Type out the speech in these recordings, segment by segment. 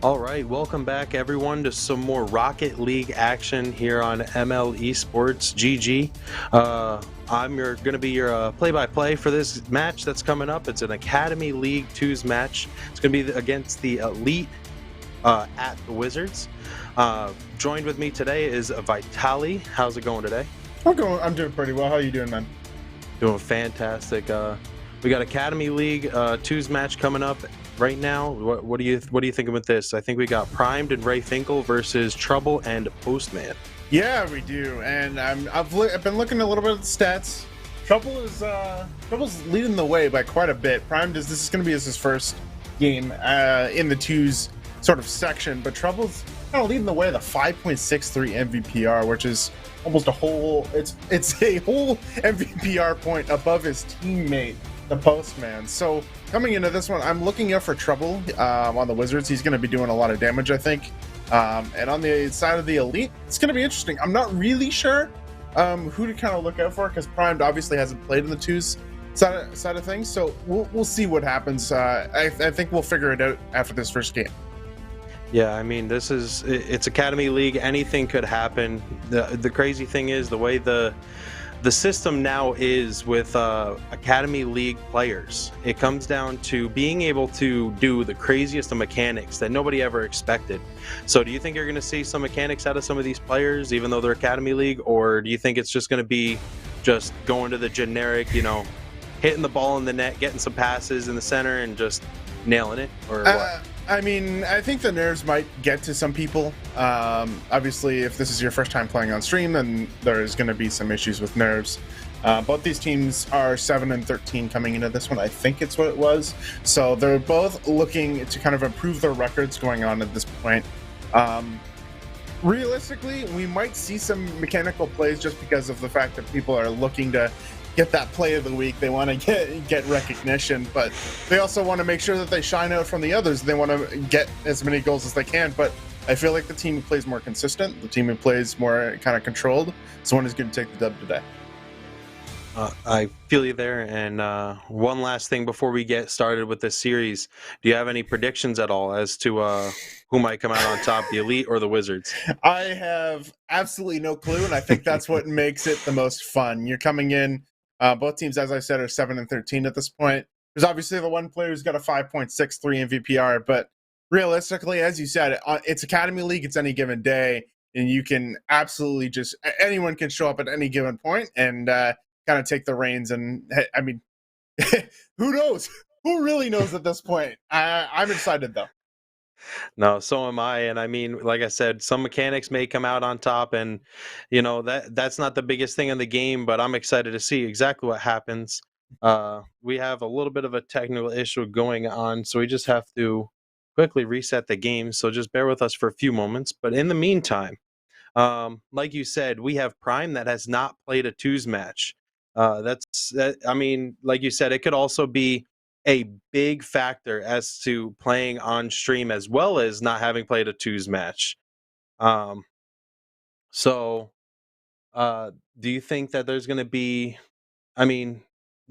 All right, welcome back everyone to some more Rocket League action here on MLE Esports GG. I'm going to be your play-by-play for this match that's coming up. It's an Academy League 2's match. It's going to be against the Elite at the Wizards. Joined with me today is Vitali. How's it going today? I'm doing pretty well. How are you doing, man? Doing fantastic. We got Academy League 2's match coming up right now. What are you thinking with this? I think we got Primed and Ray Finkel versus Trouble and Postman. Yeah, we do. And I've been looking a little bit at the stats. Trouble's leading the way by quite a bit. Primed this is going to be his first game in the twos sort of section, but Trouble's kind of leading the way with a 5.63 MVPR, which is almost a whole. It's a whole MVPR point above his teammate, the Postman. So coming into this one, I'm looking out for Trouble on the Wizards. He's going to be doing a lot of damage, I think. And on the side of the Elite, it's going to be interesting. I'm not really sure who to kind of look out for, because Primed obviously hasn't played in the twos side of things. So we'll see what happens. I think we'll figure it out after this first game. Yeah, I mean, it's Academy League. Anything could happen. The crazy thing is the way the system now is with Academy League players. It comes down to being able to do the craziest of mechanics that nobody ever expected. So do you think you're going to see some mechanics out of some of these players, even though they're Academy League? Or do you think it's just going to be just going to the generic, hitting the ball in the net, getting some passes in the center, and just nailing it? Or what? I mean, I think the nerves might get to some people. Obviously, if this is your first time playing on stream, then there's going to be some issues with nerves. Both these teams are 7-13 coming into this one. I think it's what it was. So they're both looking to kind of improve their records going on at this point. Realistically, we might see some mechanical plays just because of the fact that people are looking to get that play of the week. They want to get recognition, but they also want to make sure that they shine out from the others. They want to get as many goals as they can, but I feel like the team who plays more consistent, the team who plays more kind of controlled, is the one who's going to take the dub today. I feel you there. And one last thing before we get started with this series, do you have any predictions at all as to who might come out on top, the Elite or the Wizards? I have absolutely no clue, and I think that's what makes it the most fun. You're coming in, both teams, as I said, are 7-13 at this point. There's obviously the one player who's got a 5.63 MVPR, but realistically, as you said, it's Academy League. It's any given day, and you can absolutely anyone can show up at any given point and kind of take the reins. And I mean, who knows? Who really knows at this point? I'm excited though. No, so am I. And I mean, like I said, some mechanics may come out on top, and that's not the biggest thing in the game, but I'm excited to see exactly what happens. We have a little bit of a technical issue going on, so we just have to quickly reset the game. So just bear with us for a few moments. But in the meantime, like you said, we have Prime that has not played a twos match. I mean, like you said, it could also be a big factor as to playing on stream as well as not having played a twos match. So do you think that there's going to be, I mean,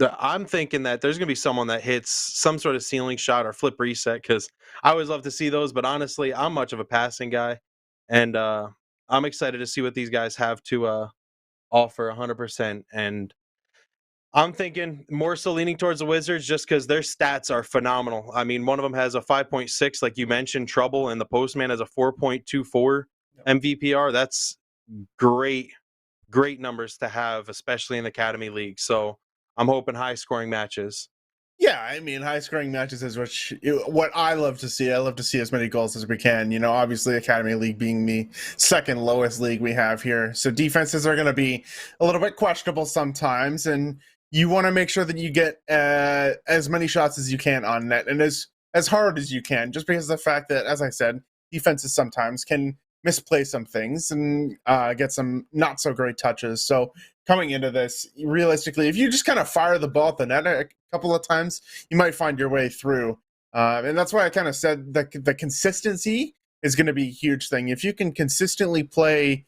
I'm thinking that there's going to be someone that hits some sort of ceiling shot or flip reset, because I always love to see those, but honestly, I'm much of a passing guy, and I'm excited to see what these guys have to offer 100%. And I'm thinking more so leaning towards the Wizards just because their stats are phenomenal. I mean, one of them has a 5.6, like you mentioned, Trouble, and the Postman has a 4.24 MVPR. That's great numbers to have, especially in the Academy League. So I'm hoping high-scoring matches. Yeah, I mean, high-scoring matches is what I love to see. I love to see as many goals as we can. Obviously, Academy League being the second lowest league we have here. So defenses are going to be a little bit questionable sometimes, and you want to make sure that you get as many shots as you can on net and as hard as you can, just because of the fact that, as I said, defenses sometimes can misplay some things and get some not so great touches. So coming into this, realistically, if you just kind of fire the ball at the net a couple of times, you might find your way through. And that's why I kind of said that the consistency is going to be a huge thing. If you can consistently play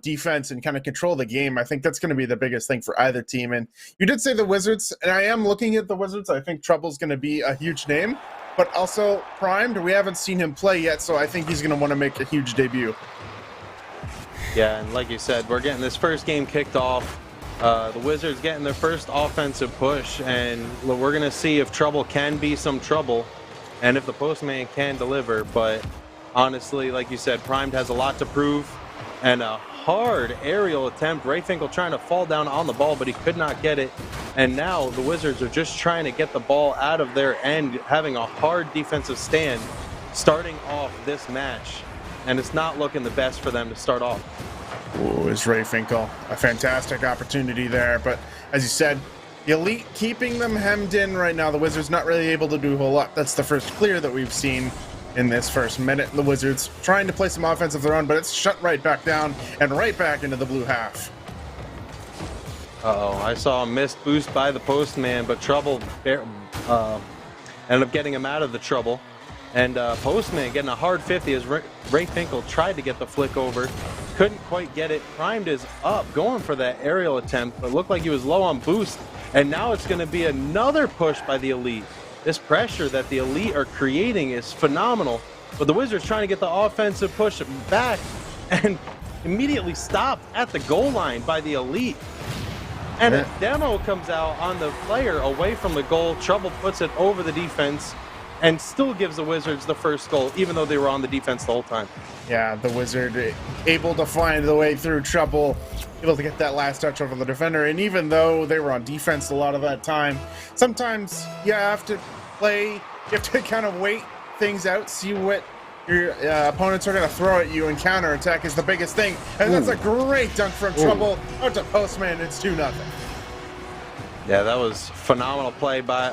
defense and kind of control the game, I think that's going to be the biggest thing for either team. And you did say the Wizards, and I am looking at the Wizards. I think Trouble's going to be a huge name. but also primed. We haven't seen him play yet, so I think he's going to want to make a huge debut. Yeah, and like you said, we're getting this first game kicked off. The Wizards getting their first offensive push, and we're going to see if trouble can be some trouble and if the postman can deliver. But honestly, like you said, Primed has a lot to prove, and a hard aerial attempt. Ray Finkel trying to fall down on the ball, but he could not get it. And now the Wizards are just trying to get the ball out of their end, having a hard defensive stand starting off this match. And it's not looking the best for them to start off. Ooh, is Ray Finkel. A fantastic opportunity there. But as you said, the Elite keeping them hemmed in right now. The Wizards not really able to do a whole lot. That's the first clear that we've seen in this first minute. The Wizards trying to play some offense of their own, but it's shut right back down and right back into the blue half. Uh-oh, I saw a missed boost by the postman, but Trouble ended up getting him out of the trouble. And Postman getting a hard 50 as Ray Finkel tried to get the flick over. Couldn't quite get it. Primed is up, going for that aerial attempt, but looked like he was low on boost. And now it's going to be another push by the Elite. This pressure that the Elite are creating is phenomenal. But the Wizards trying to get the offensive push back and immediately stopped at the goal line by the Elite. And a demo comes out on the player away from the goal. Trouble puts it over the defense and still gives the Wizards the first goal, even though they were on the defense the whole time. Yeah, the Wizard able to find the way through Trouble, able to get that last touch over the defender. And even though they were on defense a lot of that time, sometimes you have to play, you have to kind of wait things out, see what your opponents are going to throw at you, and counterattack is the biggest thing. And that's a great dunk from Trouble out to Postman. It's 2-0. Yeah, that was phenomenal play by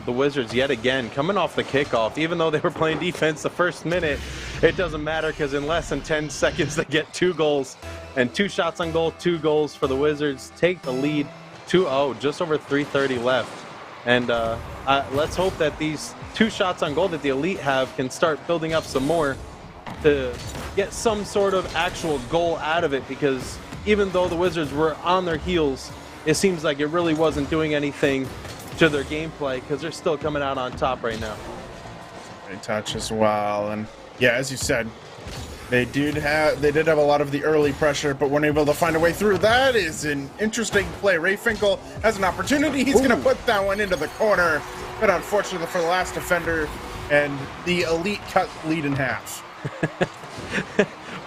the Wizards yet again, coming off the kickoff. Even though they were playing defense the first minute, it doesn't matter because in less than 10 seconds they get 2 goals and 2 shots on goal, 2 goals for the Wizards. Take the lead 2-0, just over 3:30 left. And let's hope that these 2 shots on goal that the Elite have can start building up some more to get some sort of actual goal out of it, because even though the Wizards were on their heels, it seems like it really wasn't doing anything to their gameplay because they're still coming out on top right now. Great touch as well. And yeah, as you said, they did have a lot of the early pressure, but weren't able to find a way through. That is an interesting play. Ray Finkel has an opportunity. He's going to put that one into the corner, but unfortunately for the last defender, and the Elite cut lead in half.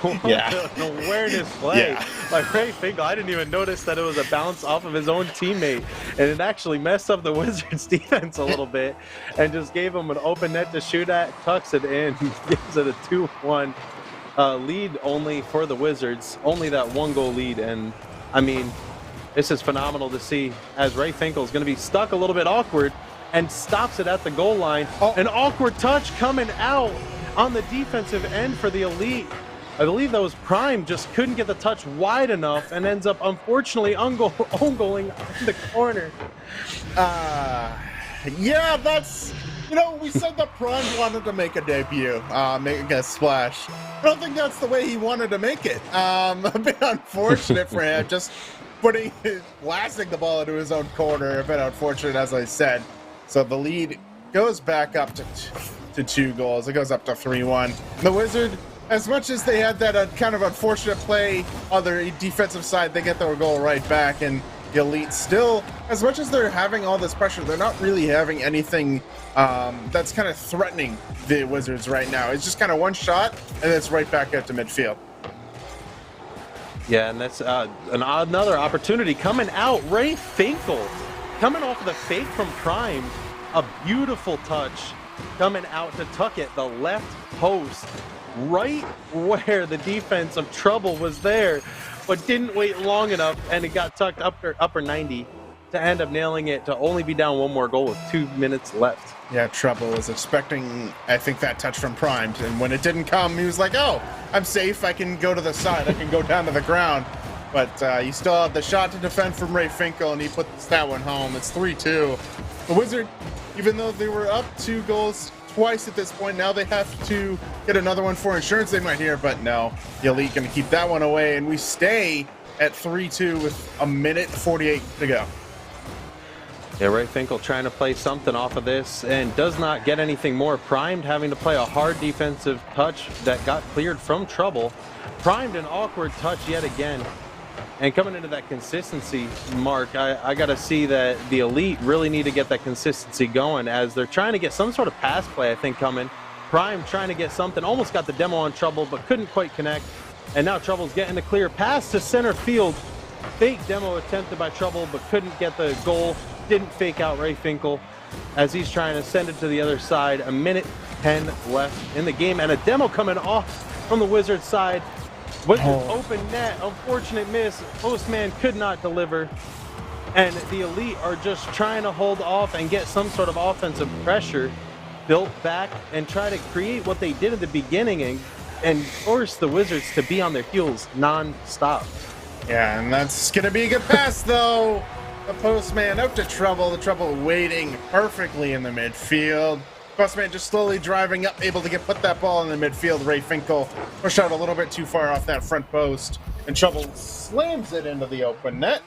An awareness play by Ray Finkel. I didn't even notice that it was a bounce off of his own teammate, and it actually messed up the Wizards defense a little bit and just gave him an open net to shoot at, tucks it in, gives it a 2-1 lead only for the Wizards, only that 1-goal lead. And I mean, this is phenomenal to see, as Ray Finkel is going to be stuck a little bit awkward and stops it at the goal line. An awkward touch coming out on the defensive end for the Elite. I believe that was Prime, just couldn't get the touch wide enough and ends up unfortunately own-goaling in the corner. Yeah, that's, we said that Prime wanted to make a debut, make a splash. I don't think that's the way he wanted to make it. A bit unfortunate for him, just blasting the ball into his own corner. A bit unfortunate, as I said. So the lead goes back up to 2 goals. It goes up to 3-1. The Wizard, as much as they had that kind of unfortunate play on their defensive side, they get their goal right back. And the Elite still, as much as they're having all this pressure, they're not really having anything that's kind of threatening the Wizards right now. It's just kind of one shot, and it's right back out to midfield. Yeah, and that's another opportunity coming out. Ray Finkel coming off of the fake from Prime. A beautiful touch coming out to tuck it, the left post, right where the defense of Trouble was there, but didn't wait long enough, and it got tucked upper 90 to end up nailing it, to only be down 1 more goal with 2 minutes left. Yeah, Trouble was expecting, I think, that touch from Prime, and when it didn't come, he was like, oh, I'm safe, I can go to the side, I can go down to the ground. But he still had the shot to defend from Ray Finkel, and he puts that one home. It's 3-2. The Wizard, even though they were up 2 goals twice at this point, now they have to get another one for insurance, they might hear, but no. The Elite going to keep that one away, and we stay at 3-2 with 1:48 to go. Yeah, Ray Finkel trying to play something off of this and does not get anything more. Primed having to play a hard defensive touch that got cleared from Trouble. Primed an awkward touch yet again. And coming into that consistency mark, I got to see that the Elite really need to get that consistency going as they're trying to get some sort of pass play, I think, coming. Prime trying to get something, almost got the demo on Trouble, but couldn't quite connect. And now Trouble's getting the clear pass to center field. Fake demo attempted by Trouble, but couldn't get the goal. Didn't fake out Ray Finkel as he's trying to send it to the other side. A minute 10 left in the game, and a demo coming off from the Wizards side. Wizards open net, unfortunate miss. Postman could not deliver. And the Elite are just trying to hold off and get some sort of offensive pressure built back and try to create what they did at the beginning and force the Wizards to be on their heels non-stop. Yeah, and that's going to be a good pass, though. The Postman out to Trouble. The Trouble waiting perfectly in the midfield. Postman just slowly driving up, able to put that ball in the midfield. Ray Finkel pushed out a little bit too far off that front post, and Trouble slams it into the open net.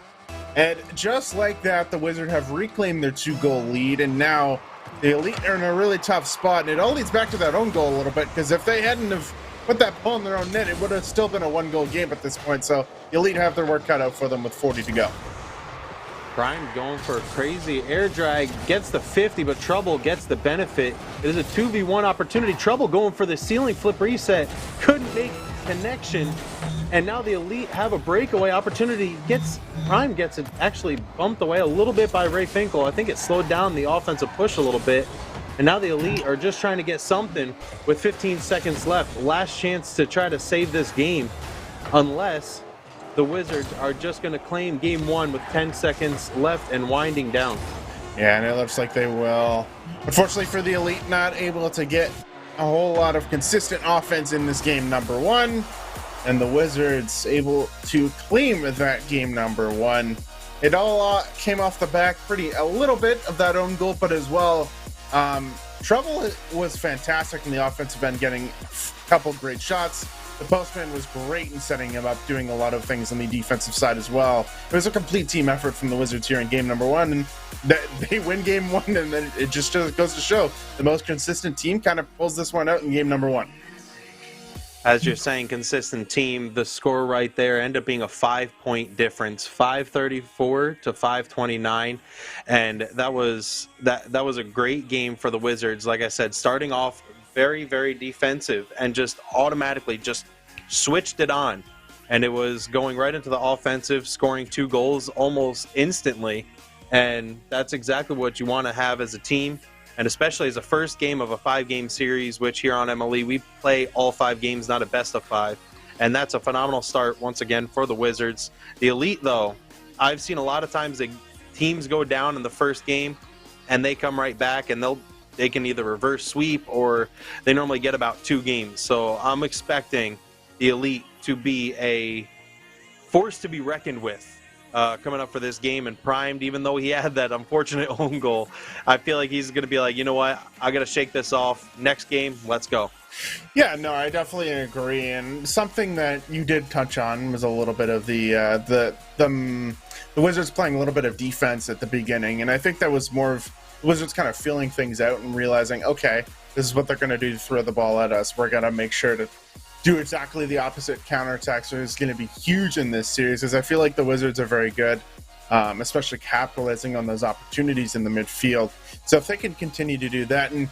And just like that, the Wizards have reclaimed their 2-goal lead, and now the Elite are in a really tough spot. And it all leads back to that own goal a little bit, because if they hadn't have put that ball in their own net, it would have still been a 1-goal game at this point. So the Elite have their work cut out for them with 40 to go. Prime going for a crazy air drag, gets the 50, but Trouble gets the benefit. It is a 2v1 opportunity. Trouble going for the ceiling flip reset, couldn't make connection, and now the Elite have a breakaway opportunity. Prime gets it actually bumped away a little bit by Ray Finkel. I think it slowed down the offensive push a little bit, and now the Elite are just trying to get something with 15 seconds left. Last chance to try to save this game, unless the Wizards are just going to claim game 1 with 10 seconds left and winding down. Yeah, and it looks like they will. Unfortunately for the Elite, not able to get a whole lot of consistent offense in this game number 1. And the Wizards able to claim that game number 1. It all came off the back a little bit of that own goal, but as well, Trouble was fantastic in the offensive end, getting a couple great shots. The Postman was great in setting him up, doing a lot of things on the defensive side as well. It was a complete team effort from the Wizards here in game number 1, and they win game 1, and then it just goes to show the most consistent team kind of pulls this one out in game number 1. As you're saying, consistent team, the score right there ended up being a 5-point difference, 534 to 529, and that was a great game for the Wizards. Like I said, starting off very, very defensive and just automatically just switched it on, and it was going right into the offensive, scoring 2 goals almost instantly, and that's exactly what you want to have as a team. And especially as a first game of a 5-game series, which here on MLE, we play all 5 games, not a best of 5. And that's a phenomenal start, once again, for the Wizards. The Elite, though, I've seen a lot of times that teams go down in the first game, and they come right back, and they can either reverse sweep, or they normally get about 2 games. So I'm expecting the Elite to be a force to be reckoned with. Coming up for this game, and Primed, even though he had that unfortunate own goal, I feel like he's going to be like, you know what, I got to shake this off. Next game, let's go. Yeah, no, I definitely agree. And something that you did touch on was a little bit of the Wizards playing a little bit of defense at the beginning, and I think that was more of the Wizards kind of feeling things out and realizing, okay, this is what they're going to do to throw the ball at us. We're going to make sure to do exactly the opposite. Counterattacks is going to be huge in this series, because I feel like the Wizards are very good, especially capitalizing on those opportunities in the midfield. So if they can continue to do that, and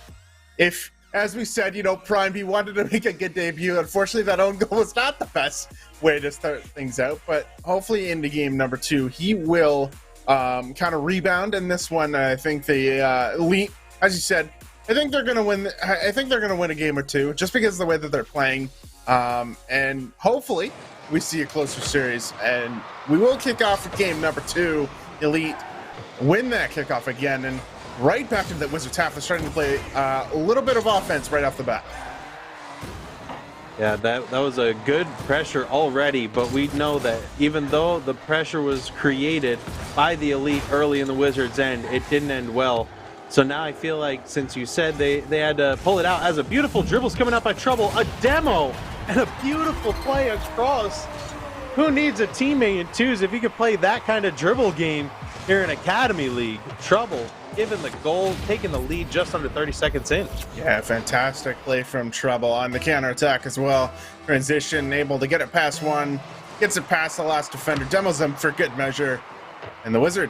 if, as we said, Prime, he wanted to make a good debut. Unfortunately, that own goal was not the best way to start things out, but hopefully into game number 2, he will kind of rebound in this one. I think the Elite, as you said, I think they're going to win. I think they're going to win a game or 2, just because of the way that they're playing. And hopefully we see a closer series, and we will kick off with game number 2. Elite win that kickoff again, and right back to the Wizards half. They're starting to play a little bit of offense right off the bat. Yeah, that was a good pressure already, but we know that even though the pressure was created by the Elite early in the Wizards' end, it didn't end well. So now I feel like, since you said they had to pull it out, as a beautiful dribble's coming up by Trouble, a demo, and a beautiful play across. Who needs a teammate in 2s if you could play that kind of dribble game? here in Academy League. Trouble given the goal, taking the lead just under 30 seconds in. Yeah, fantastic play from Trouble on the counterattack as well. Transition, able to get it past one, gets it past the last defender, demos them for good measure. And the Wizard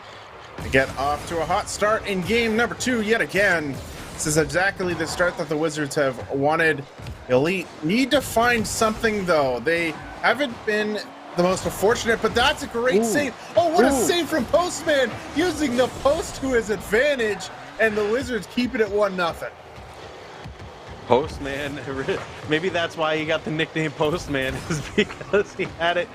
to get off to a hot start in game number 2 yet again. This is exactly the start that the Wizards have wanted. Elite need to find something though. They haven't been the most fortunate, but that's a great save. Oh, what a save from Postman, using the post to his advantage, and the Wizards keep it at 1-0. Postman, maybe that's why he got the nickname Postman, is because he have it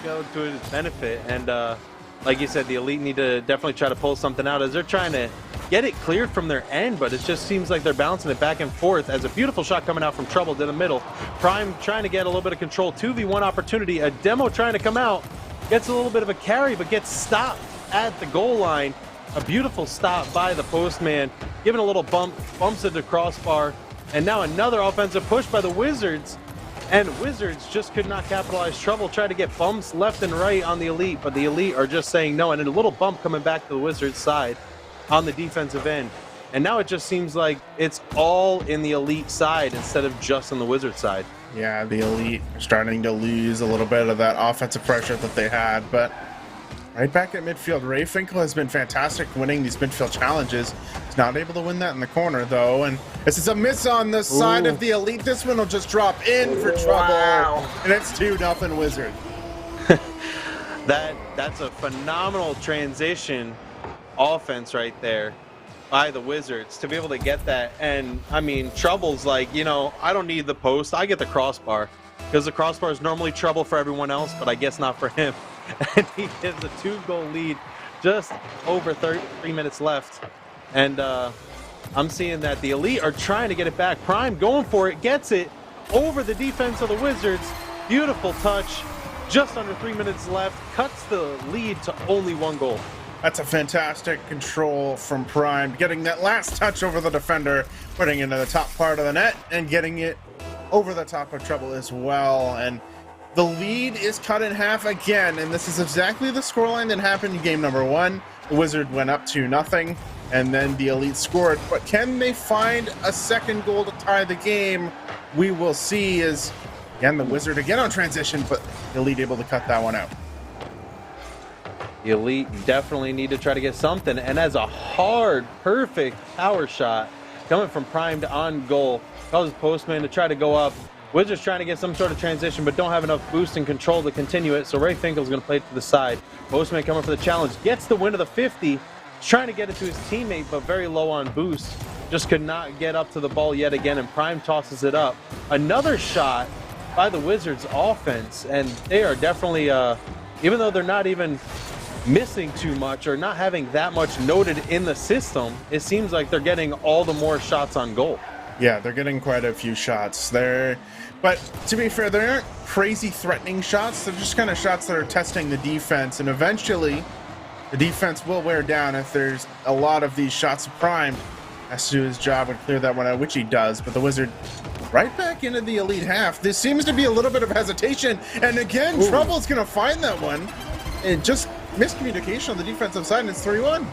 go to his benefit. And like you said, the Elite need to definitely try to pull something out as they're trying to get it cleared from their end, but it just seems like they're bouncing it back and forth as a beautiful shot coming out from Trouble to the middle. Prime trying to get a little bit of control, 2v1 opportunity, a demo trying to come out, gets a little bit of a carry, but gets stopped at the goal line. A beautiful stop by the Postman, giving a little bumps into crossbar, and now another offensive push by the Wizards. And Wizards just could not capitalize. Trouble tried to get bumps left and right on the Elite, but the Elite are just saying no, and a little bump coming back to the Wizards side on the defensive end. And now it just seems like it's all in the Elite side instead of just on the Wizard side. Yeah, the Elite are starting to lose a little bit of that offensive pressure that they had, but right back at midfield, Ray Finkel has been fantastic winning these midfield challenges. He's not able to win that in the corner though, and this is a miss on the side of the Elite. This one will just drop in for Trouble, and it's 2-0 Wizard. That's a phenomenal transition offense right there by the Wizards to be able to get that. And I mean, Trouble's like, you know, I don't need the post, I get the crossbar, because the crossbar is normally trouble for everyone else, but I guess not for him. And he gives a 2-goal lead, just over 3 minutes left. And I'm seeing that the Elite are trying to get it back. Prime going for it, gets it over the defense of the Wizards. Beautiful touch, just under 3 minutes left, cuts the lead to only 1 goal. That's a fantastic control from Prime, getting that last touch over the defender, putting it into the top part of the net, and getting it over the top of Trouble as well. And the lead is cut in half again, and this is exactly the scoreline that happened in game number 1. The Wizard went up 2-0, and then the Elite scored. But can they find a second goal to tie the game? We will see. As again, the Wizard again on transition, but the Elite able to cut that one out. The Elite definitely need to try to get something, and as a hard, perfect power shot coming from Prime to on goal, causes Postman to try to go up. Wizards trying to get some sort of transition, but don't have enough boost and control to continue it, so Ray Finkel's going to play it to the side. Postman coming for the challenge, gets the win of the 50, trying to get it to his teammate, but very low on boost. Just could not get up to the ball yet again, and Prime tosses it up. Another shot by the Wizards offense, and they are definitely, even though they're not even missing too much or not having that much noted in the system, it seems like they're getting all the more shots on goal. Yeah, they're getting quite a few shots there. But to be fair, they aren't crazy threatening shots. They're just kind of shots that are testing the defense. And eventually, the defense will wear down if there's a lot of these shots. Prime has to do his job and clear that one out, which he does. But the Wizard right back into the Elite half. There seems to be a little bit of hesitation. And again, Trouble's going to find that one. And just miscommunication on the defensive side, and it's 3-1.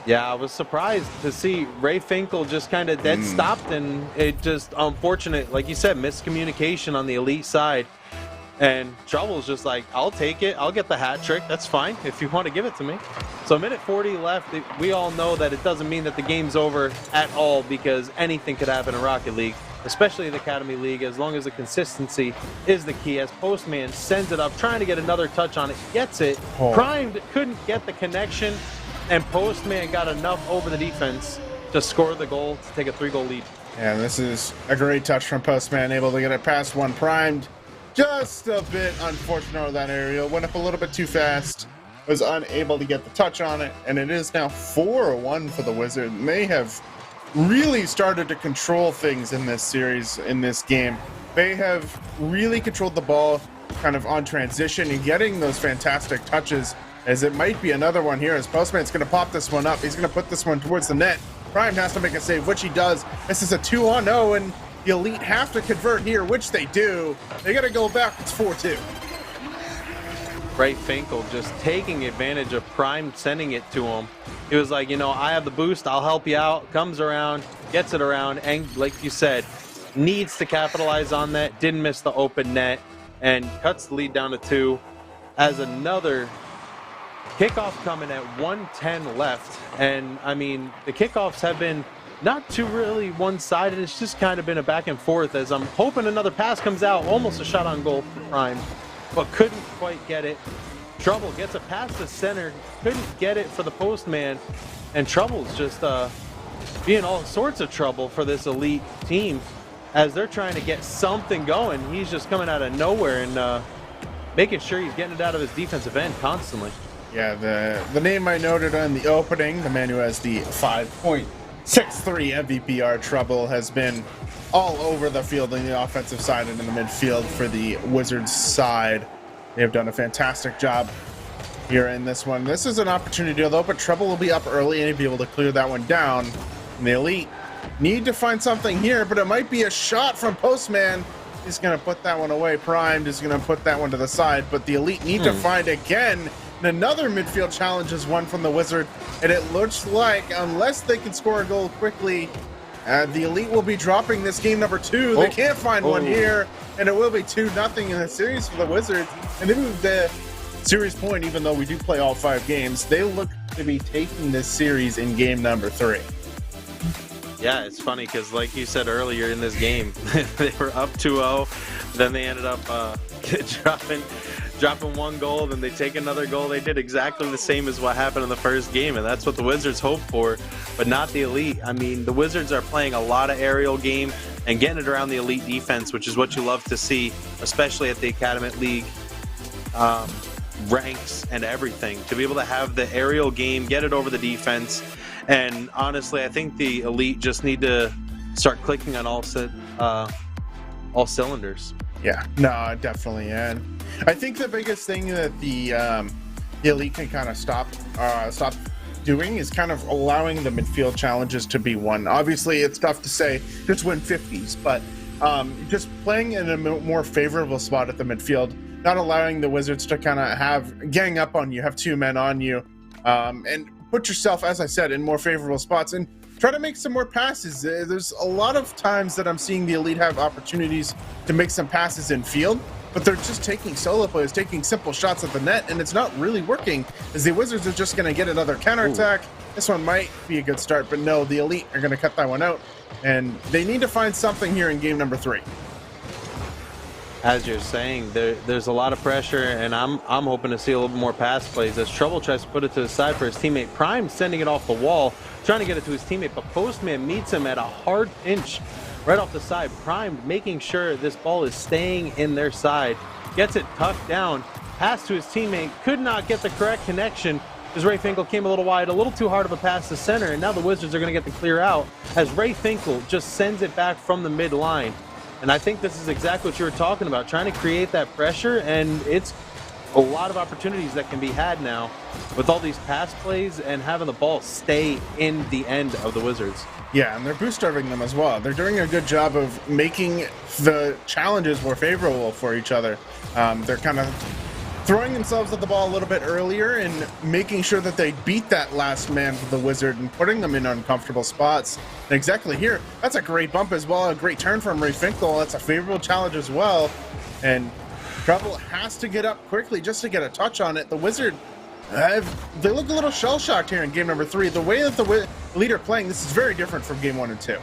Yeah, I was surprised to see Ray Finkel just kind of dead stopped, and it just unfortunate, like you said, miscommunication on the Elite side. And Trouble's just like, I'll take it, I'll get the hat trick, that's fine if you want to give it to me. So minute 40 left. We all know that it doesn't mean that the game's over at all, because anything could happen in Rocket League, especially the Academy League, as long as the consistency is the key. As Postman sends it up, trying to get another touch on it, gets it. Primed couldn't get the connection, and Postman got enough over the defense to score the goal to take a 3-goal lead. And this is a great touch from Postman, able to get it past one. Primed, just a bit unfortunate with that aerial, went up a little bit too fast, was unable to get the touch on it, and it is now 4-1 for the Wizard. And they have really started to control things in this series, in this game. They have really controlled the ball kind of on transition and getting those fantastic touches, as it might be another one here as Postman's going to pop this one up. He's going to put this one towards the net. Prime has to make a save, which he does. This is a 2-0, and the Elite have to convert here, which they do. They got to go back. It's 4-2. Ray Finkel just taking advantage of Prime sending it to him. He was like, you know, I have the boost, I'll help you out. Comes around, gets it around, and like you said, needs to capitalize on that. Didn't miss the open net and cuts the lead down to 2 as another kickoff coming at 1:10 left. And I mean, the kickoffs have been not too really one-sided. It's just kind of been a back and forth as I'm hoping another pass comes out. Almost a shot on goal for Prime, but couldn't quite get it. Trouble gets a pass to center, couldn't get it for the postman, and Trouble's just being all sorts of trouble for this elite team as they're trying to get something going. He's just coming out of nowhere and making sure he's getting it out of his defensive end constantly. Yeah, the name I noted on the opening, the man who has the 5.63 MVPR, Trouble, has been all over the field on the offensive side and in the midfield for the Wizards side. They have done a fantastic job here in this one. This is an opportunity though, but Trouble will be up early and be able to clear that one down. And the Elite need to find something here, but it might be a shot from Postman. He's going to put that one away. Primed is going to put that one to the side, but the Elite need to find again. And another midfield challenge is one from the Wizard, and it looks like unless they can score a goal quickly, the Elite will be dropping this game number 2. They can't find one here, and it will be 2-0 in the series for the Wizards. And they move the series point, even though we do play all 5 games. They look to be taking this series in game number 3. Yeah, it's funny because like you said earlier in this game, they were up 2-0, then they ended up dropping one goal, then they take another goal. They did exactly the same as what happened in the first game, and that's what the Wizards hope for, but not the Elite. I mean, the Wizards are playing a lot of aerial game and getting it around the Elite defense, which is what you love to see, especially at the Academy League ranks and everything. To be able to have the aerial game, get it over the defense, and honestly, I think the Elite just need to start clicking on all cylinders. Yeah, no, definitely. And I think the biggest thing that the Elite can kind of stop doing is kind of allowing the midfield challenges to be won. Obviously, it's tough to say just win 50s, but just playing in a more favorable spot at the midfield, not allowing the Wizards to kind of gang up on you, have 2 men on you, and put yourself, as I said, in more favorable spots and try to make some more passes. There's a lot of times that I'm seeing the Elite have opportunities to make some passes in field, but they're just taking solo plays, taking simple shots at the net, and it's not really working, as the Wizards are just going to get another counterattack. This one might be a good start, but no, the Elite are going to cut that one out, and they need to find something here in game number 3. As you're saying, there's a lot of pressure, and I'm hoping to see a little bit more pass plays as Trouble tries to put it to the side for his teammate. Prime sending it off the wall, trying to get it to his teammate, but Postman meets him at a hard pinch right off the side. Prime making sure this ball is staying in their side, gets it tucked down, pass to his teammate, could not get the correct connection as Ray Finkel came a little wide, a little too hard of a pass to center, and now the Wizards are going to get the clear out as Ray Finkel just sends it back from the mid-line. And I think this is exactly what you were talking about, trying to create that pressure, and it's a lot of opportunities that can be had now with all these pass plays and having the ball stay in the end of the Wizards. Yeah, and they're boost starving them as well. They're doing a good job of making the challenges more favorable for each other. They're kind of throwing themselves at the ball a little bit earlier and making sure that they beat that last man for the Wizard and putting them in uncomfortable spots. And exactly here, that's a great bump as well, a great turn from Ray Finkel. That's a favorable challenge as well. And Trouble has to get up quickly just to get a touch on it. The Wizard, they look a little shell-shocked here in game number 3. The way that the Elite are playing, this is very different from game 1 and 2.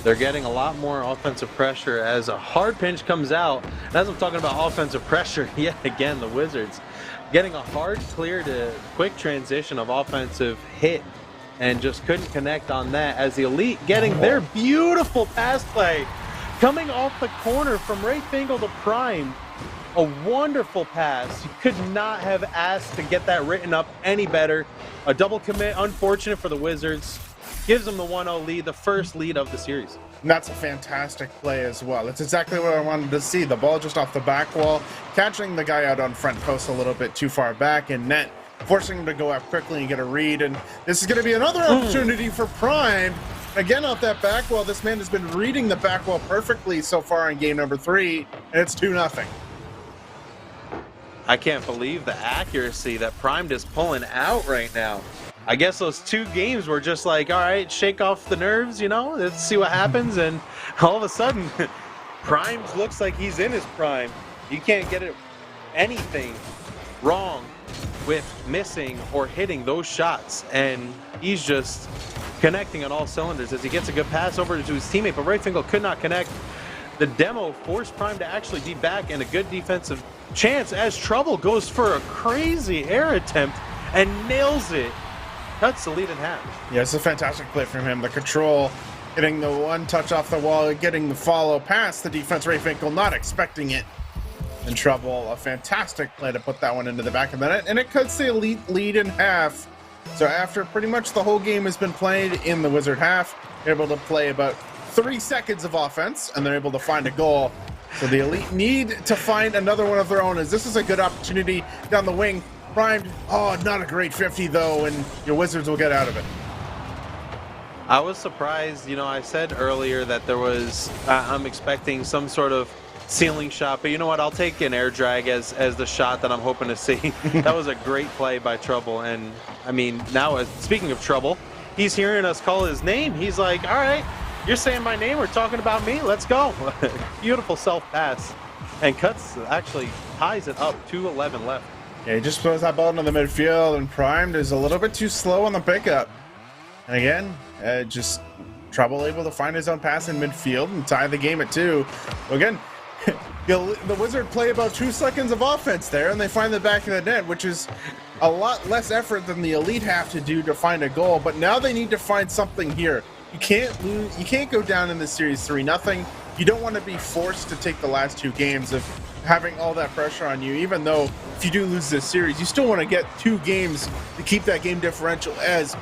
They're getting a lot more offensive pressure as a hard pinch comes out. And as I'm talking about offensive pressure, yet again, the Wizards getting a hard clear to quick transition of offensive hit and just couldn't connect on that as the Elite getting their beautiful pass play coming off the corner from Ray Finkel to Prime. A wonderful pass. You could not have asked to get that written up any better. A double commit, unfortunate for the Wizards. Gives them the 1-0 lead, the first lead of the series. And that's a fantastic play as well. That's exactly what I wanted to see. The ball just off the back wall, catching the guy out on front post a little bit too far back in net, forcing him to go up quickly and get a read. And this is going to be another opportunity for Prime. Again, off that back wall, this man has been reading the back wall perfectly so far in game number 3, and it's 2-0. I can't believe the accuracy that Primed is pulling out right now. I guess those 2 games were just like, all right, shake off the nerves, let's see what happens. And all of a sudden, Primed looks like he's in his prime. You can't get anything wrong with missing or hitting those shots. And he's just connecting on all cylinders as he gets a good pass over to his teammate, but Rayfinkel could not connect. The demo forced Prime to actually be back in a good defensive chance as Trouble goes for a crazy air attempt and nails it. Cuts the lead in half. Yeah, it's a fantastic play from him. The control, getting the 1 touch off the wall, getting the follow past the defense. Rayfinkel not expecting it. In Trouble, a fantastic play to put that one into the back of the net, and it cuts the Elite lead in half. So after pretty much the whole game has been played in the Wizard half, they're able to play about 3 seconds of offense, and they're able to find a goal. So the Elite need to find another one of their own, as this is a good opportunity down the wing. Primed, not a great 50 though, and your Wizards will get out of it. I was surprised, I said earlier that there was, I'm expecting some sort of ceiling shot, but you know what, I'll take an air drag as the shot that I'm hoping to see. That was a great play by Trouble, and I mean, now speaking of Trouble, he's hearing us call his name. He's like, all right, you're saying my name, we're talking about me, let's go. Beautiful self pass, and actually ties it up, 2:11 left. Yeah, he just throws that ball into the midfield, and Primed is a little bit too slow on the pickup. And again, just Trouble able to find his own pass in midfield and tie the game at 2. Again, the Wizard play about 2 seconds of offense there, and they find the back of the net, which is a lot less effort than the Elite have to do to find a goal. But now they need to find something here. You can't lose. You can't go down in this series 3-0. You don't want to be forced to take the last 2 games of having all that pressure on you. Even though if you do lose this series, you still want to get 2 games to keep that game differential as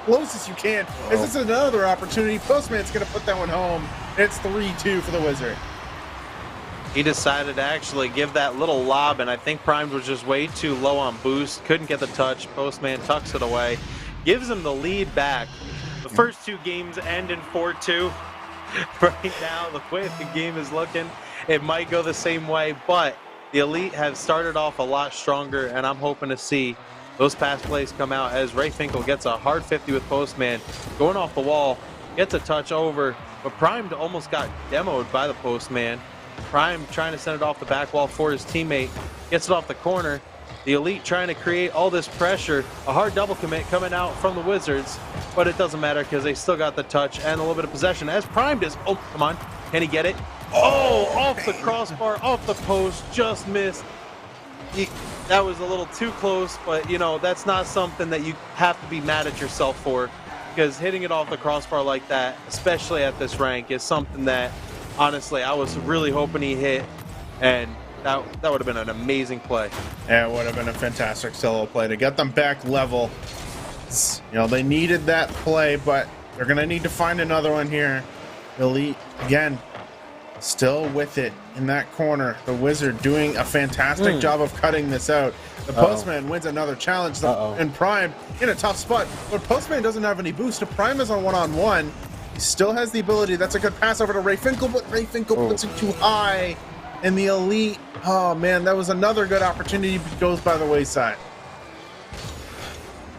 close as you can. As this is another opportunity. Postman's going to put that one home. It's 3-2 for the Wizard. He decided to actually give that little lob, and I think Primed was just way too low on boost. Couldn't get the touch. Postman tucks it away. Gives him the lead back. The first 2 games end in 4-2. Right now, the way the game is looking, it might go the same way, but the Elite have started off a lot stronger, and I'm hoping to see those pass plays come out as Rayfinkel gets a hard 50 with Postman. Going off the wall, gets a touch over, but Primed almost got demoed by the Postman. Prime trying to send it off the back wall for his teammate, gets it off the corner. The Elite trying to create all this pressure, a hard double commit coming out from the Wizards, but it doesn't matter because they still got the touch and a little bit of possession as Primed is, come on, can he get it? Off the crossbar, off the post, just missed. That was a little too close, but that's not something that you have to be mad at yourself for, because hitting it off the crossbar like that, especially at this rank, is something that honestly I was really hoping he hit, and that would have been an amazing play. Yeah, it would have been a fantastic solo play to get them back level. They needed that play, but they're going to need to find another one here. Elite, again, still with it in that corner. The Wizard doing a fantastic job of cutting this out. The Postman wins another challenge, and Prime in a tough spot. But Postman doesn't have any boost. If Prime is on one-on-one, he still has the ability. That's a good pass over to Rayfinkel, but Rayfinkel puts it too high. And the Elite, man, that was another good opportunity, but goes by the wayside.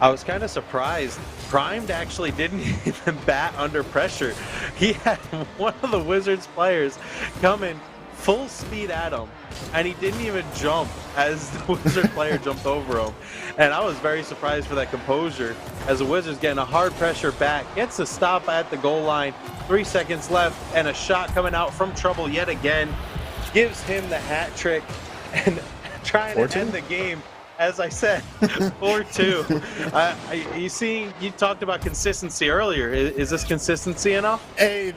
I was kind of surprised. Primed actually didn't even bat under pressure. He had one of the Wizards players coming full speed at him, and he didn't even jump as the Wizard player jumped over him. And I was very surprised for that composure as the Wizards getting a hard pressure back. Gets a stop at the goal line, 3 seconds left, and a shot coming out from Trouble yet again. Gives him the hat trick and trying to end the game. As I said, 4-2. You talked about consistency earlier. Is this consistency enough? Hey,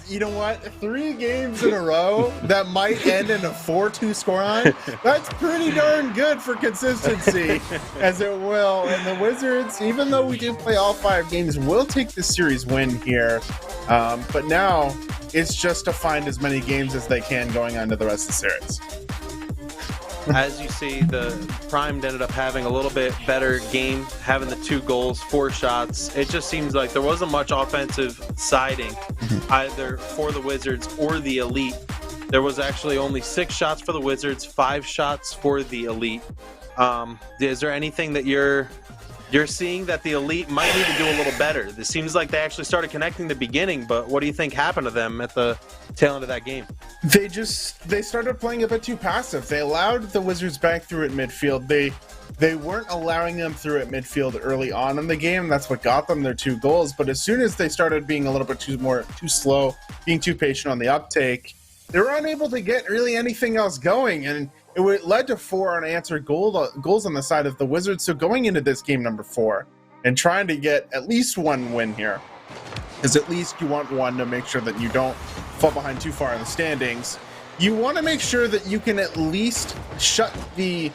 you know what? 3 games in a row that might end in a 4-2 scoreline. That's pretty darn good for consistency, as it will. And the Wizards, even though we do play all 5 games, will take the series win here. But now it's just to find as many games as they can going on to the rest of the series. As you see, the Primed ended up having a little bit better game, having the 2 goals, 4 shots. It just seems like there wasn't much offensive siding either for the Wizards or the Elite. There was actually only 6 shots for the Wizards, 5 shots for the Elite. Is there anything that you're seeing that the Elite might need to do a little better? It seems like they actually started connecting the beginning, but what do you think happened to them at the tail end of that game? They started playing a bit too passive. They allowed the Wizards back through at midfield. They weren't allowing them through at midfield early on in the game. That's what got them their 2 goals. But as soon as they started being a little bit too slow, being too patient on the uptake, they were unable to get really anything else going, and it led to 4 unanswered goals on the side of the Wizards. So going into this game number 4 and trying to get at least 1 win here, because at least you want 1 to make sure that you don't fall behind too far in the standings. You want to make sure that you can at least shut the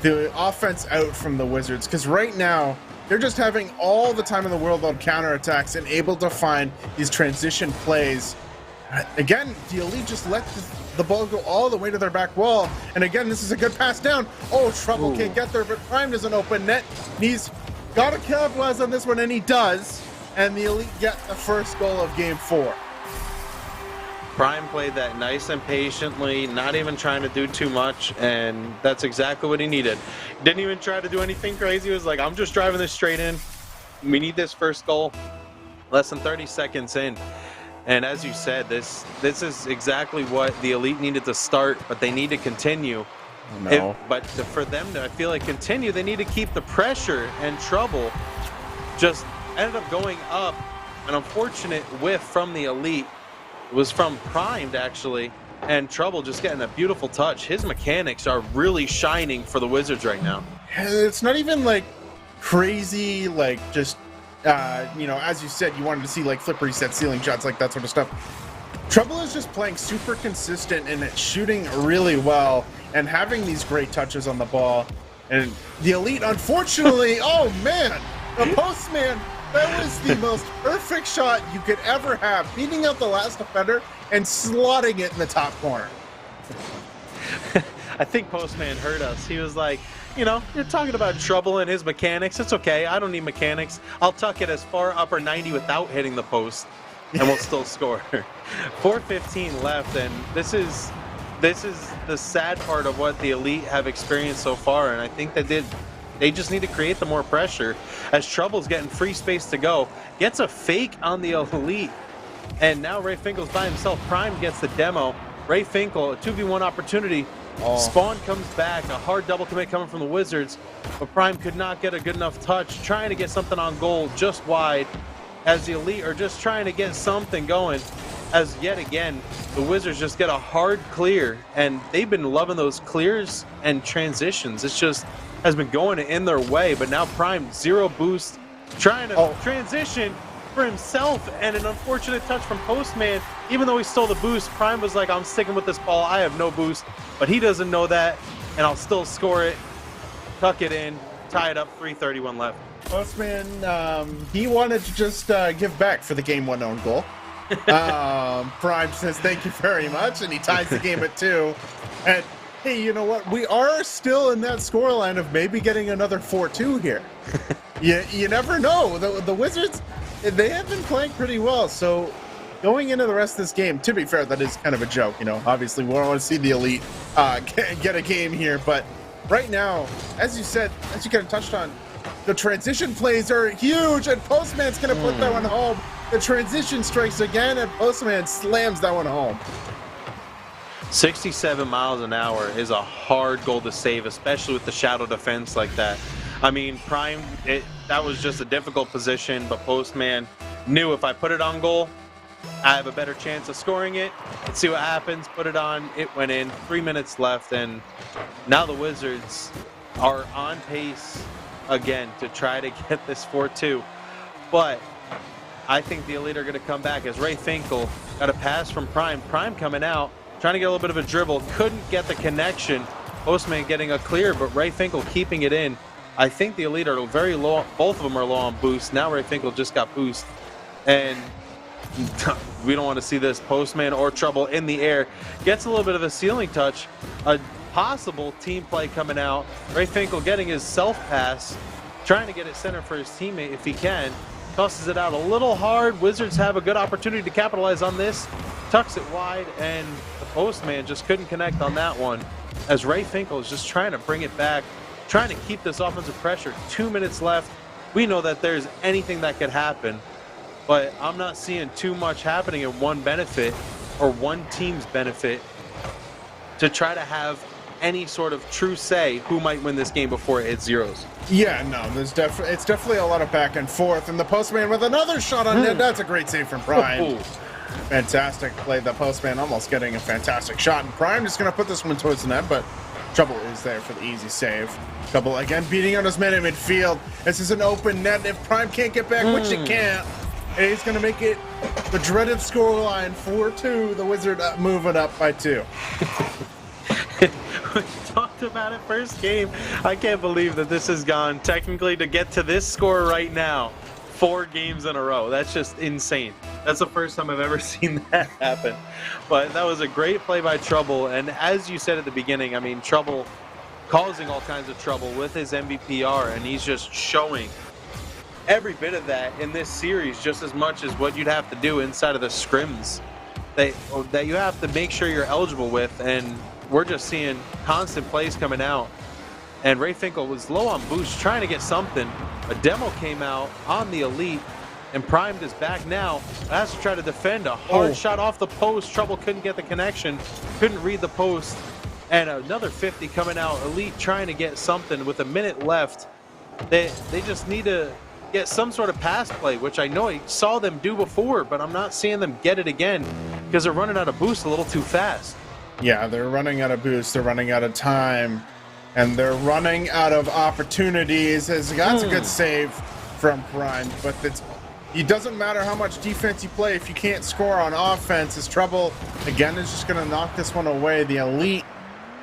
offense out from the Wizards, because right now they're just having all the time in the world on counterattacks and able to find these transition plays. Again, the Elite just let the ball go all the way to their back wall. And again, this is a good pass down. Oh, Trouble can't get there, but Prime doesn't open net. He's got to capitalize on this one, and he does. And the Elite get the first goal of game 4. Prime played that nice and patiently, not even trying to do too much, and that's exactly what he needed. Didn't even try to do anything crazy. He was like, I'm just driving this straight in. We need this first goal. Less than 30 seconds in. And as you said, this is exactly what the Elite needed to start, but they need to continue. No. For them to, I feel like, continue, they need to keep the pressure, and Trouble just ended up going up. An unfortunate whiff from the Elite. It was from Primed, actually, and Trouble just getting a beautiful touch. His mechanics are really shining for the Wizards right now. It's not even like crazy, like just as you said, you wanted to see like flip reset, ceiling shots, like that sort of stuff. Trouble is just playing super consistent and it's shooting really well and having these great touches on the ball. And the Elite, unfortunately, oh man, the postman, that was the most perfect shot you could ever have, beating out the last defender and slotting it in the top corner. I think Postman heard us. He was like, you're talking about Trouble and his mechanics. It's okay. I don't need mechanics. I'll tuck it as far upper 90 without hitting the post, and we'll still score. 4:15 left, and this is the sad part of what the Elite have experienced so far, and I think they just need to create the more pressure as Trouble's getting free space to go. Gets a fake on the Elite, and now Ray Finkel's by himself. Prime gets the demo. Ray Finkel, a 2v1 opportunity. Spawn comes back, a hard double commit coming from the Wizards, but Prime could not get a good enough touch, trying to get something on goal just wide, as the Elite are just trying to get something going, as yet again, the Wizards just get a hard clear, and they've been loving those clears and transitions. It's just has been going in their way, but now Prime, 0 boost, trying to transition for himself, and an unfortunate touch from Postman. Even though he stole the boost, Prime was like, I'm sticking with this ball, I have no boost, but he doesn't know that, and I'll still score it, tuck it in, tie it up, 3:31 left. Postman, he wanted to just give back for the game 1 own goal. Prime says thank you very much, and he ties the game at 2. And hey, you know what? We are still in that scoreline of maybe getting another 4-2 here. You never know. The Wizards, they have been playing pretty well, so going into the rest of this game, to be fair, that is kind of a joke. Obviously we don't want to see the Elite get a game here, but right now, as you said, as you kind of touched on, the transition plays are huge, and Postman's going to put that one home. The transition strikes again, and Postman slams that one home. 67 miles an hour is a hard goal to save, especially with the shadow defense like that. I mean, Prime, that was just a difficult position, but Postman knew if I put it on goal, I have a better chance of scoring it. Let's see what happens. Put it on. It went in. 3 minutes left, and now the Wizards are on pace again to try to get this 4-2. But I think the Elite are going to come back as Ray Finkel got a pass from Prime. Prime coming out, trying to get a little bit of a dribble. Couldn't get the connection. Postman getting a clear, but Ray Finkel keeping it in. I think the Elite are very low. Both of them are low on boost. Now Ray Finkel just got boost. And we don't want to see this. Postman or Trouble in the air. Gets a little bit of a ceiling touch. A possible team play coming out. Ray Finkel getting his self-pass. Trying to get it center for his teammate if he can. Tosses it out a little hard. Wizards have a good opportunity to capitalize on this. tucks it wide, and the postman just couldn't connect on that one. As Ray Finkel is just trying to bring it back, trying to keep this offensive pressure. 2 minutes left. We know that there's anything that could happen, but I'm not seeing too much happening in one benefit or one team's benefit to try to have any sort of true say who might win this game before it hits zeros. Yeah, no, it's definitely a lot of back and forth, and the postman with another shot on net. That's a great save from Prime. Fantastic play. The postman almost getting a fantastic shot, and Prime just going to put this one towards the net, but Trouble is there for the easy save. Trouble again beating on his man in midfield. This is an open net. If Prime can't get back, which it can't, he's going to make it the dreaded scoreline 4-2. The Wizard moving up by 2. We talked about it first game. I can't believe that this has gone technically to get to this score right now 4 games in a row. That's just insane. That's the first time I've ever seen that happen. But that was a great play by Trouble, and as you said at the beginning, I mean, Trouble causing all kinds of trouble with his MVPR, and he's just showing every bit of that in this series, just as much as what you'd have to do inside of the scrims that you have to make sure you're eligible with. And we're just seeing constant plays coming out. And Ray Finkel was low on boost, trying to get something. A demo came out on the Elite, and Primed is back now. Has to try to defend a hard shot off the post. Trouble couldn't get the connection, couldn't read the post. And another 50 coming out. Elite trying to get something with a minute left. They just need to get some sort of pass play, which I know I saw them do before, but I'm not seeing them get it again because they're running out of boost a little too fast. Yeah, they're running out of boost. They're running out of time. And they're running out of opportunities. That's a good save from Prime, but it doesn't matter how much defense you play if you can't score on offense. His Trouble, again, is just going to knock this one away. The Elite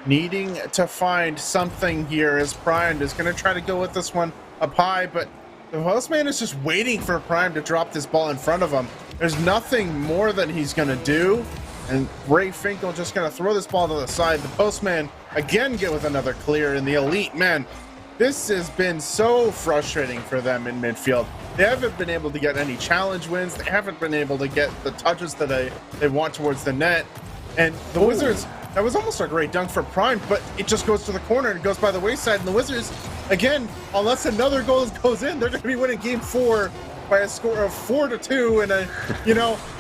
needing to find something here as Prime is going to try to go with this one up high, but the postman is just waiting for Prime to drop this ball in front of him. There's nothing more that he's going to do. And Ray Finkel just going to throw this ball to the side. The postman again get with another clear, and the Elite, man, this has been so frustrating for them in midfield. They haven't been able to get any challenge wins. They haven't been able to get the touches that they want towards the net. And the Wizards, that was almost a great dunk for Prime, but it just goes to the corner and goes by the wayside. And the Wizards, again, unless another goal goes in, they're going to be winning game 4 by a score of 4-2. And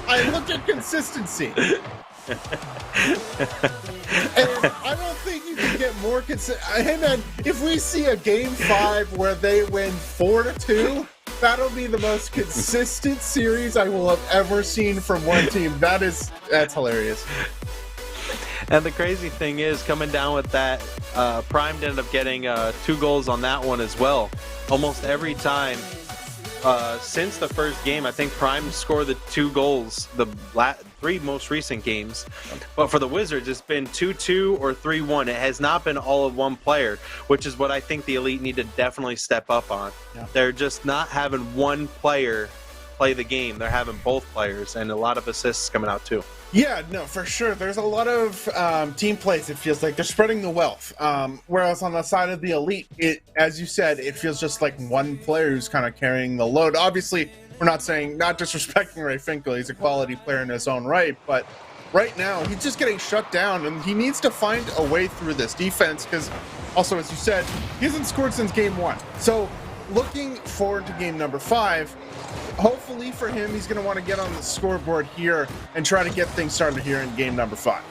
I look at consistency. And I don't think you can get more consistent. Hey man, if we see a game 5 where they win 4-2, that'll be the most consistent series I will have ever seen from one team. That's hilarious. And the crazy thing is, coming down with that, Prime ended up getting 2 goals on that one as well. Almost every time since the first game, I think Prime scored the 2 goals the 3 most recent games. But for the Wizards, it's been 2-2 or 3-1. It has not been all of one player, which is what I think the Elite need to definitely step up on. Yeah. They're just not having one player play the game. They're having both players, and a lot of assists coming out too. Yeah, no, for sure. There's a lot of team plays. It feels like they're spreading the wealth. Whereas on the side of the Elite, as you said, it feels just like one player who's kind of carrying the load. Obviously, we're not disrespecting Ray Finkel. He's a quality player in his own right, but right now he's just getting shut down, and he needs to find a way through this defense because, also as you said, he hasn't scored since game 1. So, looking forward to game number 5. Hopefully for him, he's going to want to get on the scoreboard here and try to get things started here in game number 5.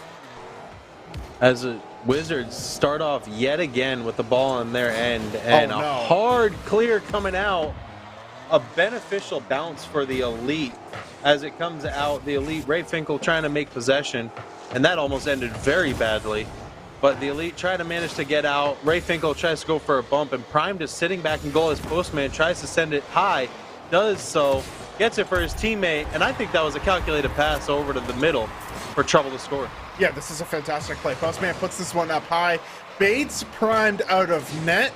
As the Wizards start off yet again with the ball on their end, and a hard clear coming out, a beneficial bounce for the Elite. As it comes out, the Elite, Ray Finkel trying to make possession, and that almost ended very badly. But the Elite try to manage to get out. Ray Finkel tries to go for a bump, and Prime just sitting back in goal as postman tries to send it high. Does so, gets it for his teammate, and I think that was a calculated pass over to the middle for Trouble to score. Yeah, this is a fantastic play. Postman puts this one up high. Bates primed out of net,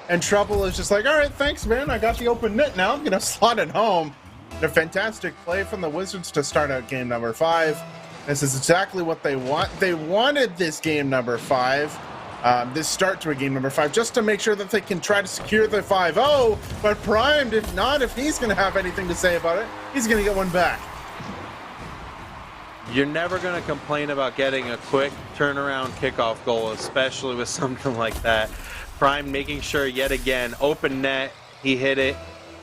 and Trouble is just like, all right, thanks, man. I got the open net now. I'm going to slot it home. A fantastic play from the Wizards to start out game number 5. This is exactly what they want. They wanted this game number 5. This start to a game number 5 just to make sure that they can try to secure the 5-0, but Primed, if he's going to have anything to say about it, he's going to get one back. you're never going to complain about getting a quick turnaround kickoff goal, especially with something like that. Prime making sure yet again, open net, he hit it,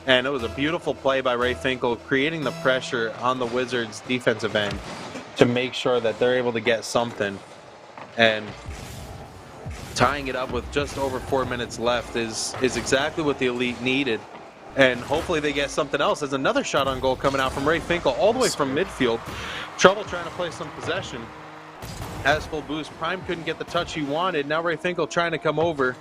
and it was a beautiful play by Ray Finkel, creating the pressure on the Wizards' defensive end to make sure that they're able to get something. And tying it up with just over 4 minutes left is exactly what the Elite needed. And hopefully they get something else. There's another shot on goal coming out from Ray Finkel all the way from midfield. Trouble trying to play some possession. Has full boost. Prime couldn't get the touch he wanted. Now Ray Finkel trying to come over.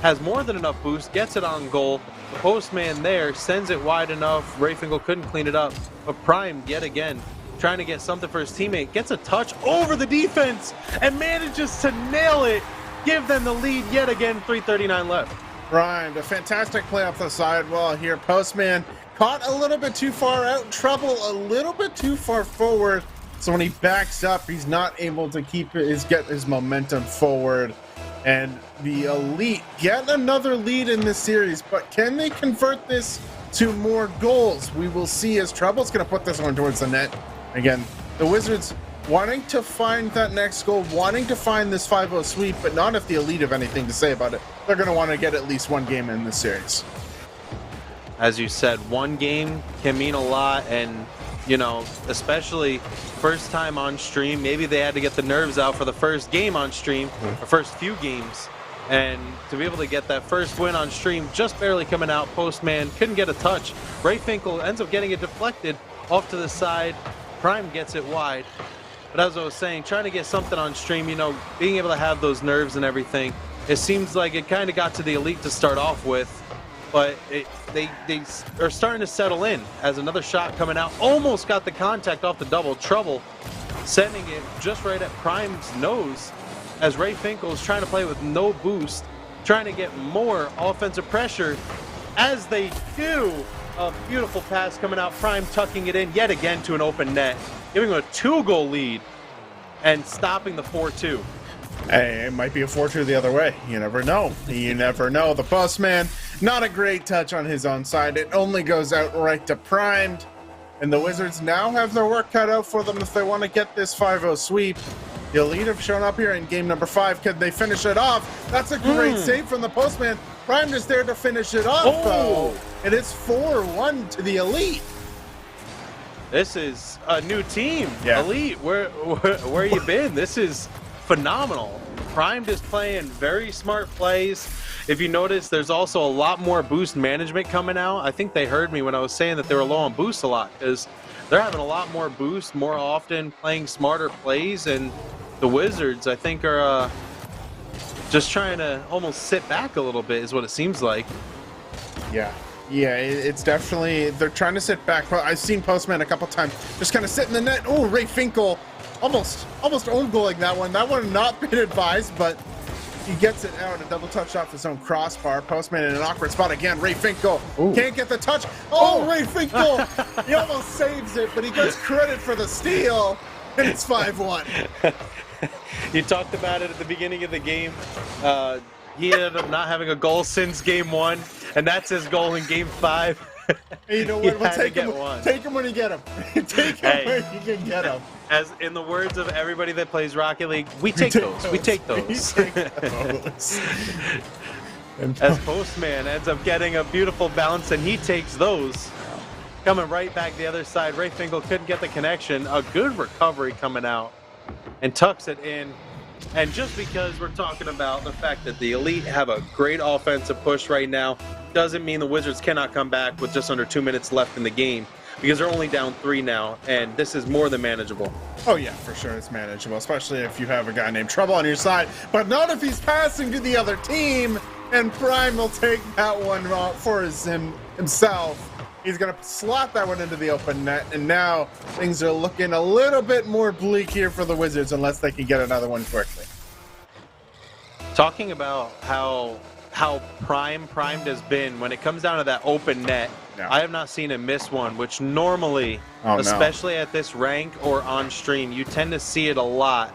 Has more than enough boost. Gets it on goal. The postman there sends it wide enough. Ray Finkel couldn't clean it up. But Prime, yet again, trying to get something for his teammate. Gets a touch over the defense and manages to nail it. Give them the lead yet again. 3:39 left. Prime, a fantastic play off the sidewall here. Postman caught a little bit too far out. Trouble a little bit too far forward. So when he backs up, he's not able to get his momentum forward. And the Elite get another lead in this series, but can they convert this to more goals? We will see, as Trouble's going to put this one towards the net. Again, the Wizards wanting to find that next goal, wanting to find this 5-0 sweep, but not if the Elite have anything to say about it. They're going to want to get at least one game in this series. As you said, one game can mean a lot, and you know, especially first time on stream, maybe they had to get the nerves out for the first game on stream, the first few games, and to be able to get that first win on stream, just barely coming out. Postman couldn't get a touch. Ray Finkel ends up getting it deflected off to the side. Prime gets it wide. But as I was saying, trying to get something on stream, you know, being able to have those nerves and everything, it seems like it kind of got to the Elite to start off with, but they are starting to settle in as another shot coming out. Almost got the contact off the double. Trouble sending it just right at Prime's nose as Ray Finkel is trying to play with no boost, trying to get more offensive pressure as they do. A beautiful pass coming out. Prime tucking it in yet again to an open net, giving him a 2-goal lead and stopping the 4-2. Hey, it might be a 4-2 the other way. You never know. You never know. The Postman, not a great touch on his own side. It only goes out right to Primed. And the Wizards now have their work cut out for them if they want to get this 5-0 sweep. The Elite have shown up here in game number 5. Could they finish it off? That's a great save from the Postman. Prime is there to finish it off, though. It is 4-1 to the Elite. This is a new team. Yeah. Elite, where you been? This is phenomenal. Prime is playing very smart plays. If you notice, there's also a lot more boost management coming out. I think they heard me when I was saying that they were low on boost a lot, because they're having a lot more boost more often, playing smarter plays, and the Wizards, I think, are just trying to almost sit back a little bit is what it seems like. Yeah, it's definitely, they're trying to sit back. I've seen Postman a couple times just kind of sit in the net. Oh, Ray Finkel almost own goaling that one. That one not been advised, but he gets it out. A double touch off his own crossbar. Postman in an awkward spot again. Ray Finkel can't get the touch. Oh, Ray Finkel! He almost saves it, but he gets credit for the steal, and it's 5-1. You talked about it at the beginning of the game. He ended up not having a goal since game 1, and that's his goal in game 5. Hey, you know what? We'll take him when you get him. Take him where you can get him. As in the words of everybody that plays Rocket League, we take those. We take those. As Postman ends up getting a beautiful bounce, and he takes those. Coming right back the other side. Ray Finkel couldn't get the connection. A good recovery coming out and tucks it in. And just because we're talking about the fact that the Elite have a great offensive push right now, doesn't mean the Wizards cannot come back with just under 2 minutes left in the game, because they're only down 3 now, and this is more than manageable. Oh yeah, for sure it's manageable, especially if you have a guy named Trouble on your side, but not if he's passing to the other team, and Prime will take that one for himself. He's going to slot that one into the open net, and now things are looking a little bit more bleak here for the Wizards unless they can get another one quickly. Talking about how primed has been when it comes down to that open net, I have not seen him miss one, which normally, especially at this rank or on stream, you tend to see it a lot,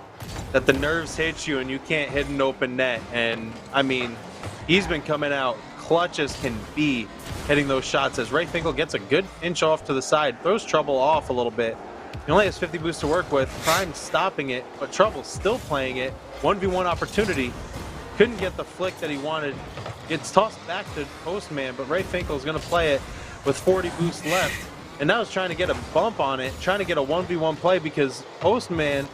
that the nerves hit you and you can't hit an open net. And I mean, he's been coming out clutch as can be, hitting those shots as Ray Finkel gets a good inch off to the side, throws Trouble off a little bit, He only has 50 boosts to work with. Prime stopping it, but Trouble still playing it. 1v1 opportunity. Couldn't get the flick that he wanted. Gets tossed back to Postman, but Ray Finkel is going to play it with 40 boosts left. And now he's trying to get a bump on it, trying to get a 1v1 play because Postman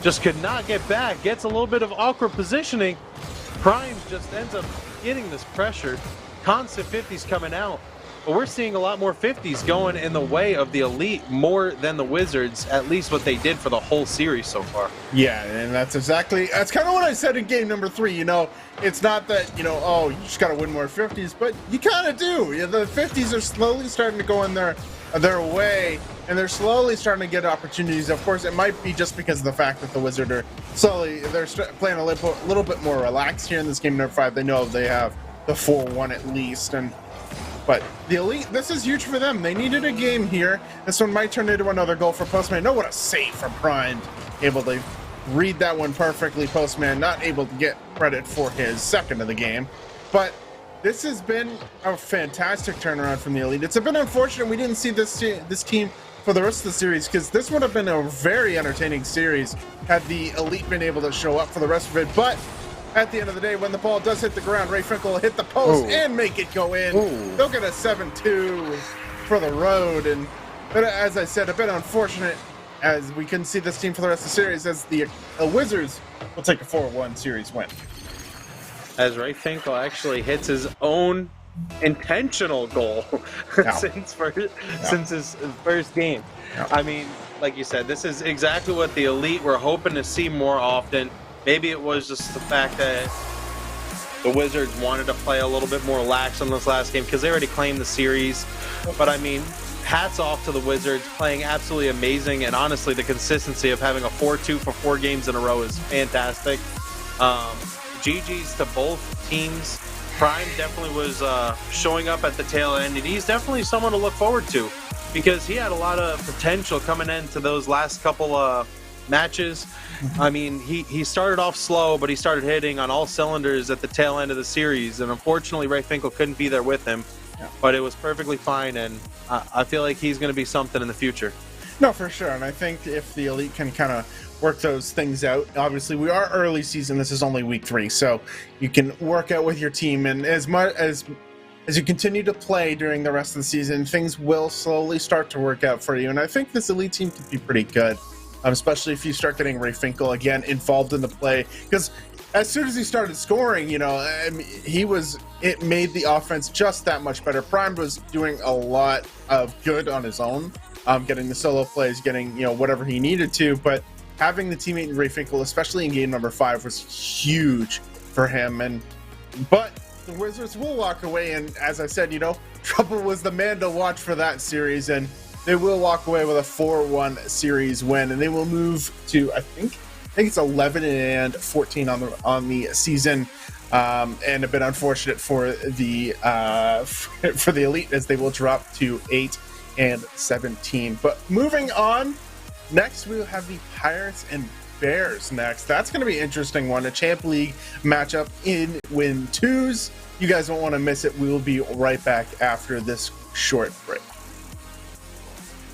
just could not get back. Gets a little bit of awkward positioning. Prime just ends up getting this pressure. Constant 50s coming out. But we're seeing a lot more 50s going in the way of the Elite more than the Wizards, at least what they did for the whole series so far. Yeah, and that's kind of what I said in game number 3. You know, it's not that, you know, oh, you just got to win more 50s, but you kind of do. You know, the 50s are slowly starting to go in their way, and they're slowly starting to get opportunities. Of course, it might be just because of the fact that the Wizards are they're playing a little bit more relaxed here in this game number 5. They know they have the 4-1 at least, but the Elite, this is huge for them. They needed a game here. This one might turn into another goal for Postman. No, what a save from Prime. Able to read that one perfectly. Postman not able to get credit for his second of the game. But this has been a fantastic turnaround from the Elite. It's a bit unfortunate we didn't see this team for the rest of the series, because this would have been a very entertaining series had the Elite been able to show up for the rest of it. But at the end of the day, when the ball does hit the ground, Ray Finkel will hit the post and make it go in. They'll get a 7-2 for the road. But as I said, a bit unfortunate as we couldn't see this team for the rest of the series, as the Wizards will take a 4-1 series win. As Ray Finkel actually hits his own intentional goal since his first game. I mean, like you said, this is exactly what the Elite were hoping to see more often. Maybe it was just the fact that the Wizards wanted to play a little bit more lax on this last game because they already claimed the series. But I mean, hats off to the Wizards, playing absolutely amazing, and honestly, the consistency of having a 4-2 for 4 games in a row is fantastic. GG's to both teams. Prime definitely was showing up at the tail end, and he's definitely someone to look forward to because he had a lot of potential coming into those last couple matches. I mean, he started off slow, but he started hitting on all cylinders at the tail end of the series, and unfortunately Ray Finkel couldn't be there with him, but it was perfectly fine, and I feel like he's going to be something in the future. No, for sure, and I think if the Elite can kind of work those things out, obviously we are early season, this is only week 3, so you can work out with your team, and as much as you continue to play during the rest of the season, things will slowly start to work out for you, and I think this Elite team could be pretty good. Especially if you start getting Ray Finkel again involved in the play, because as soon as he started scoring, you know, it made the offense just that much better. Prime was doing a lot of good on his own, getting the solo plays, getting, you know, whatever he needed to, but having the teammate in Ray Finkel, especially in game number 5, was huge for him. But the Wizards will walk away, and as I said, you know, Trouble was the man to watch for that series, and they will walk away with a 4-1 series win, and they will move to I think it's 11-14 on the season, and a bit unfortunate for the Elite as they will drop to 8-17. But moving on, next we'll have the Pirates and Bears next. That's going to be an interesting one, a Champ League matchup in win 2s. You guys don't want to miss it. We will be right back after this short break.